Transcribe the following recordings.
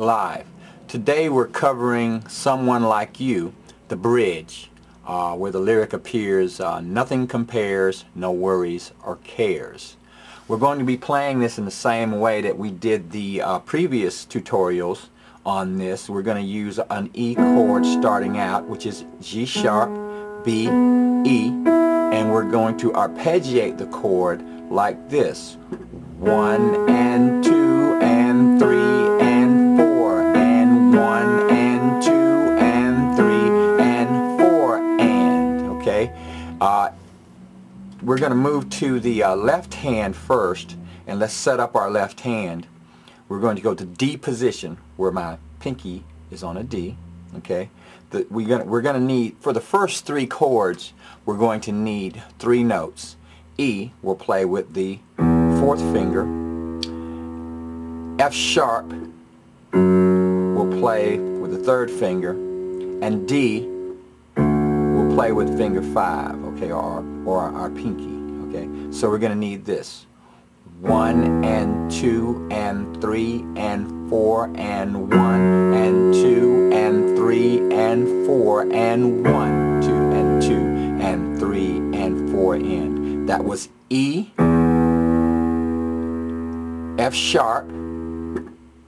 EEMusicLIVE. Today we're covering Someone Like You, the bridge, where the lyric appears, nothing compares, no worries or cares. We're going to be playing this in the same way that we did the previous tutorials on this. We're going to use an E chord starting out, which is G sharp, B, E, and we're going to arpeggiate the chord like this. 1 and 2 and 3 and 4 and 1 and 2 and 3 and 4 and, okay? We're going to move to the left hand first, and let's set up our left hand. We're going to go to D position, where my pinky is on a D, okay? We're going to need, for the first 3 chords, we're going to need 3 notes. E will play with the 4th finger. F sharp will play with the 3rd finger, and D will play with finger 5, okay, or our pinky, okay. So we're going to need this: 1 and 2 and 3 and 4 and 1 and 2 and 3 and 4 and 1, 2 and 2 and 3 and 4 and. That was E, F sharp,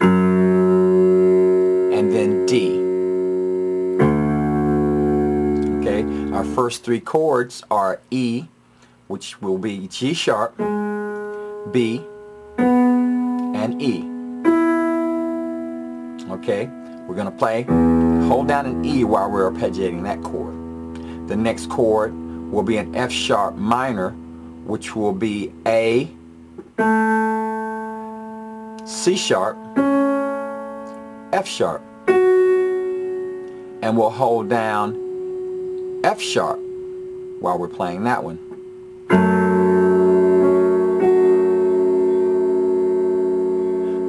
and then D. Okay, our first 3 chords are E, which will be G sharp, B, and E. Okay, we're going to play, hold down an E while we're arpeggiating that chord. The next chord will be an F sharp minor, which will be A, C sharp, F sharp, and we'll hold down F sharp while we're playing that one.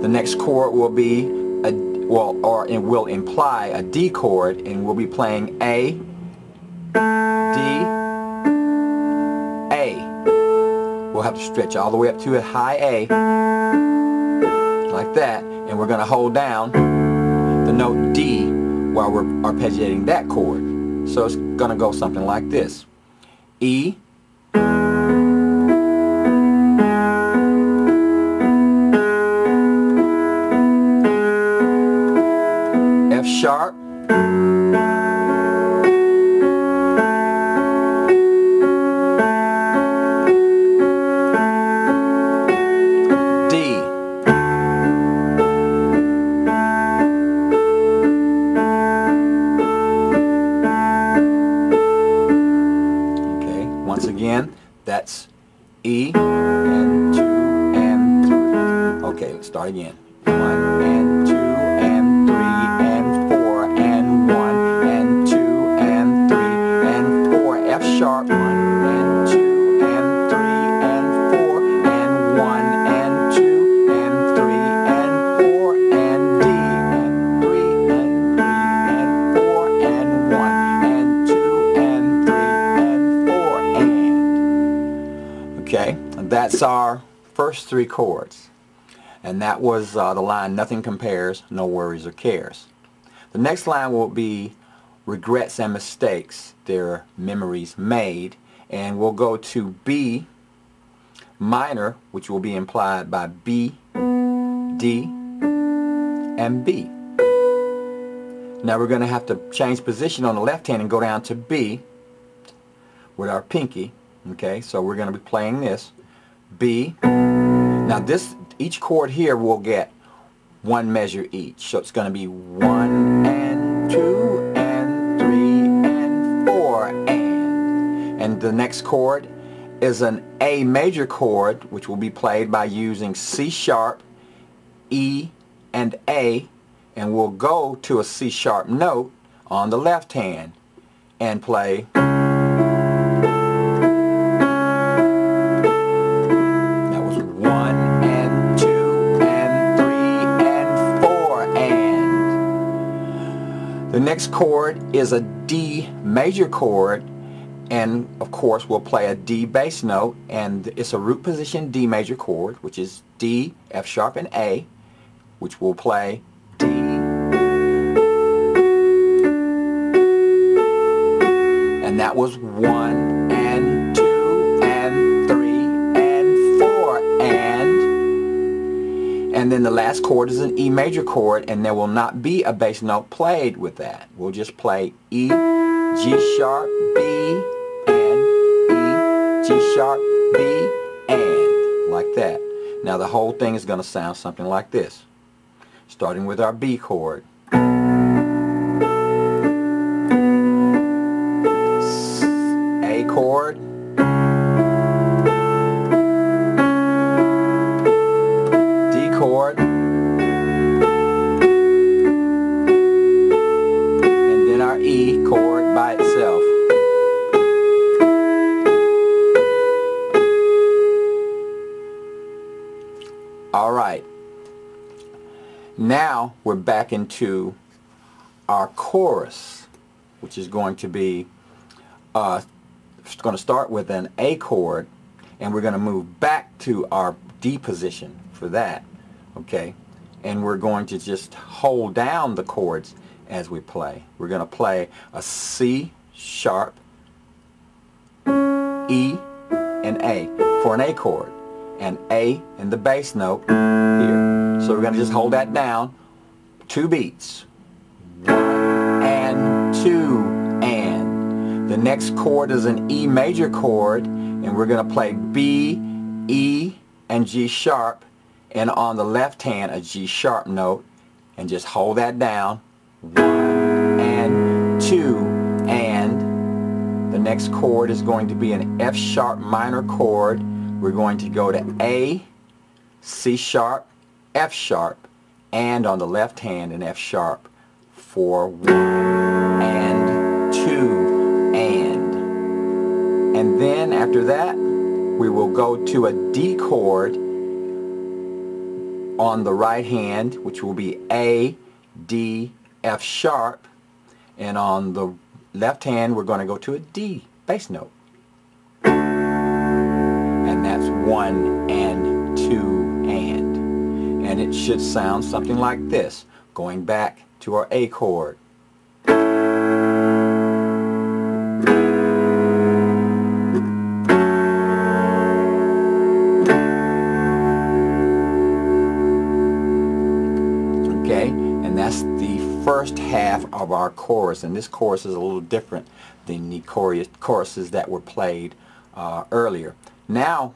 The next chord will be it will imply a D chord, and we'll be playing A, D, A. We'll have to stretch all the way up to a high A, like that, and we're going to hold down the note D while we're arpeggiating that chord. So it's going to go something like this: E, F sharp, D, okay, once again, that's E and 2 and 3. Okay, let's start again. 1 and 2 and 3 and 4 and 1 and 2 and 3 and 4. F sharp, 1 and 2 and 3 and 4 and 1 and 2 and 3 and 4 and D and 3 and 3 and 4 and 1 and 2 and 3 and 4 and. Okay, and that's our first 3 chords. And that was the line, nothing compares, no worries or cares. The next line will be regrets and mistakes, their memories made. And we'll go to B minor, which will be implied by B, D, and B. Now we're going to have to change position on the left hand and go down to B with our pinky. Okay, so we're going to be playing this, B. Now each chord here will get 1 measure each. So it's going to be 1 and 2 and 3 and 4 and. And the next chord is an A major chord, which will be played by using C sharp, E, and A, and we'll go to a C sharp note on the left hand and play. The next chord is a D major chord, and of course we'll play a D bass note, and it's a root position D major chord, which is D, F sharp, and A, which will play D, that was 1 and 2 and 3 and 4 and then the last chord is an E major chord, and there will not be a bass note played with that. We'll just play E, G sharp, B, and E, G sharp, B, and like that. Now the whole thing is going to sound something like this, starting with our B chord. A chord, D chord, and then our E chord by itself. Alright, now we're back into our chorus, which is going to be going to start with an A chord, and we're going to move back to our D position for that, okay? And we're going to just hold down the chords as we play. We're going to play a C sharp, E, and A for an A chord, and A in the bass note here. So we're going to just hold that down, 2 beats, 1 and 2 and. The next chord is an E major chord, and we're going to play B, E, and G sharp, and on the left hand a G sharp note, and just hold that down, 1 and 2 and. The next chord is going to be an F sharp minor chord. We're going to go to A, C sharp, F sharp, and on the left hand an F sharp for 1 and 2 and then after that we will go to a D chord on the right hand, which will be A, D, F sharp, and on the left hand we're going to go to a D bass note, and that's 1 and 2 and it should sound something like this, going back to our A chord. Okay, and that's the first half of our chorus, and this chorus is a little different than the choruses that were played earlier. Now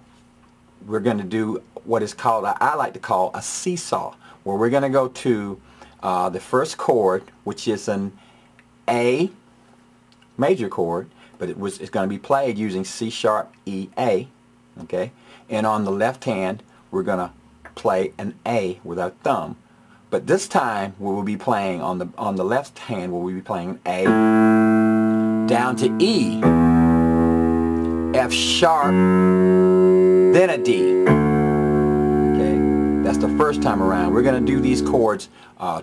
we're going to do what is called, I like to call a seesaw, where we're going to go to the first chord, which is an A major chord, but it's going to be played using C sharp, E, A, okay? And on the left hand we're going to play an A with our thumb. But this time we will be playing on the left hand, we will be playing A down to E, F sharp, then a D. Okay, that's the first time around. We're going to do these chords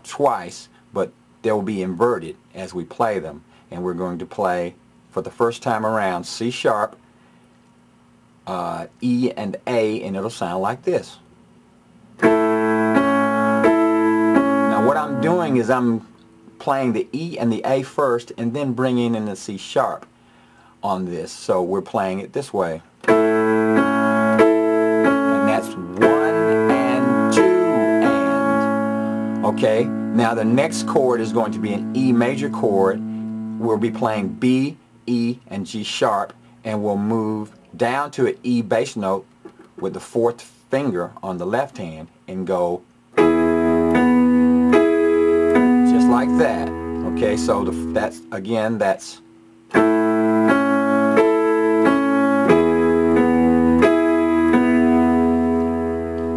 twice, but they will be inverted as we play them. And we're going to play for the first time around C sharp, E and A, and it'll sound like this. What I'm doing is I'm playing the E and the A first and then bringing in the C sharp on this. So we're playing it this way. And that's 1 and 2 and. Okay, now the next chord is going to be an E major chord. We'll be playing B, E, and G sharp, and we'll move down to an E bass note with the 4th finger on the left hand and go like that. Okay, so that's again, that's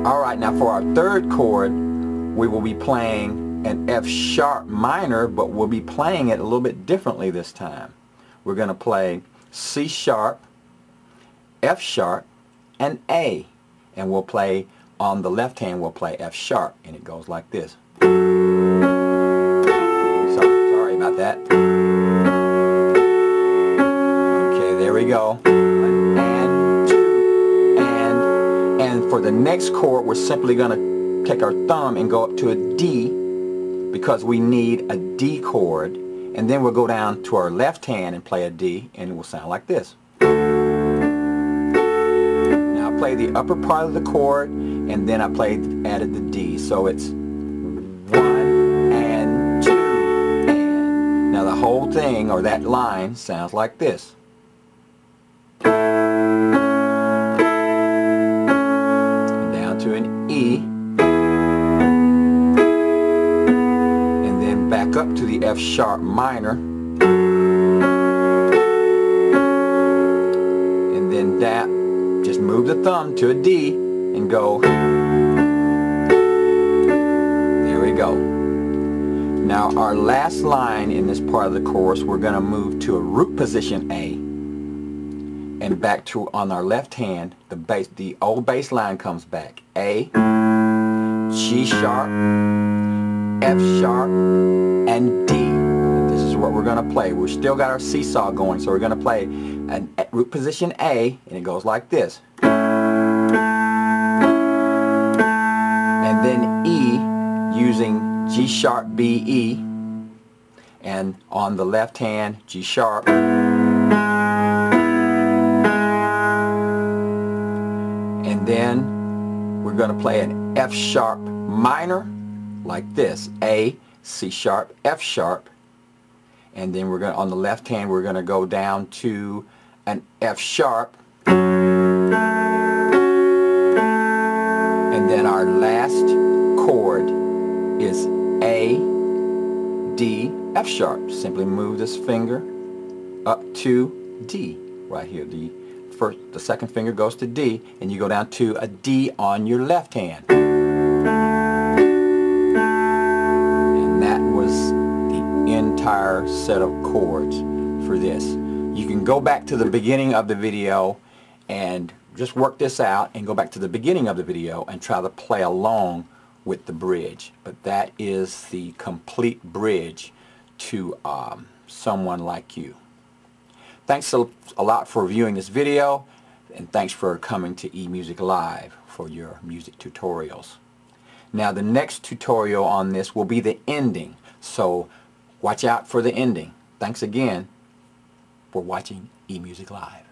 alright. Now for our third chord we will be playing an F sharp minor, but we'll be playing it a little bit differently this time. We're going to play C sharp, F sharp, and A, and we'll play on the left hand, we'll play F sharp, and it goes like this. About that. Okay, there we go. 1 and 2 and for the next chord we're simply going to take our thumb and go up to a D, because we need a D chord, and then we'll go down to our left hand and play a D, and it will sound like this. Now I play the upper part of the chord, and then I added the D, so it's 1 and 2 and. Now the whole thing, or that line, sounds like this. And down to an E, and then back up to the F sharp minor, and then that, just move the thumb to a D and go. There we go. Now our last line in this part of the chorus, we're going to move to a root position A, and back to, on our left hand, the old bass line comes back. A, G sharp, F sharp, and D. This is what we're going to play. We've still got our seesaw going, so we're going to play a root position A, and it goes like this. And then E, using G sharp, B, E, and on the left hand, G sharp, and then we're going to play an F sharp minor like this. A, C sharp, F sharp, and then we're going to, on the left hand, we're going to go down to an F sharp, and then our last chord is A, D, F sharp. Simply move this finger up to D right here. The second finger goes to D, and you go down to a D on your left hand. And that was the entire set of chords for this. You can go back to the beginning of the video and just work this out, and go back to the beginning of the video and try to play along with the bridge. But that is the complete bridge to Someone Like You. Thanks a lot for viewing this video, and thanks for coming to EEMusicLIVE for your music tutorials. Now the next tutorial on this will be the ending, so watch out for the ending. Thanks again for watching EEMusicLIVE.